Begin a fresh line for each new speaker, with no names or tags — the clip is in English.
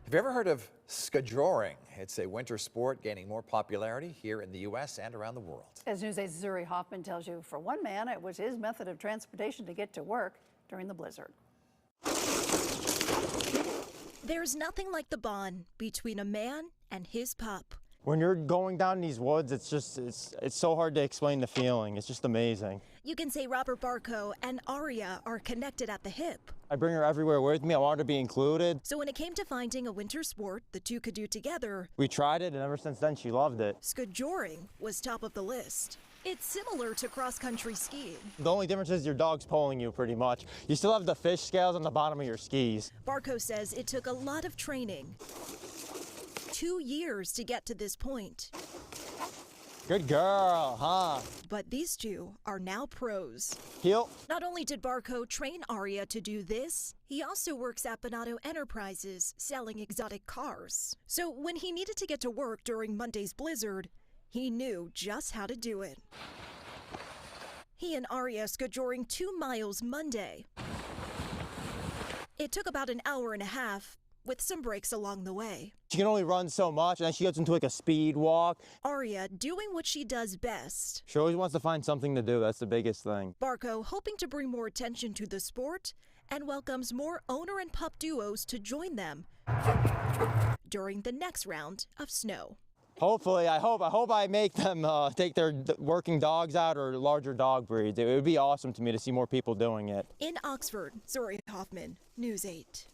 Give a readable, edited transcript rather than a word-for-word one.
Have you ever heard of skijoring? It's a winter sport gaining more popularity here in the U.S. and around the world.
As News 8's Zuri Hoffman tells you, for one man, it was his method of transportation to get to work during the blizzard.
There's nothing like the bond between a man and his pup.
When you're going down these woods, it's so hard to explain the feeling. It's just amazing.
You can say Robert Barco and Aria are connected at the hip.
I bring her everywhere with me. I want her to be included.
So when it came to finding a winter sport the two could do together,
We tried it, and ever since then, she loved it.
skijoring was top of the list. It's similar to cross-country skiing.
The only difference is your dog's pulling you pretty much. You still have the fish scales on the bottom of your skis.
Barco says it took a lot of training. 2 years to get to this point.
Good girl, huh?
But these two are now pros.
Heel.
Not only did Barco train Aria to do this, he also works at Bonato Enterprises selling exotic cars. So when he needed to get to work during Monday's blizzard, he knew just how to do it. He and Aria skijoring 2 miles Monday. It took about an hour and a half, with some breaks along the way.
She can only run so much, and then she gets into like a speed walk.
Aria doing what she does best.
She always wants to find something to do. That's the biggest thing.
Barco hoping to bring more attention to the sport and welcomes more owner and pup duos to join them during the next round of snow.
Hopefully, I hope I make them take their working dogs out or larger dog breeds. It would be awesome to me to see more people doing it.
In Oxford, Zuri Hoffman, News 8.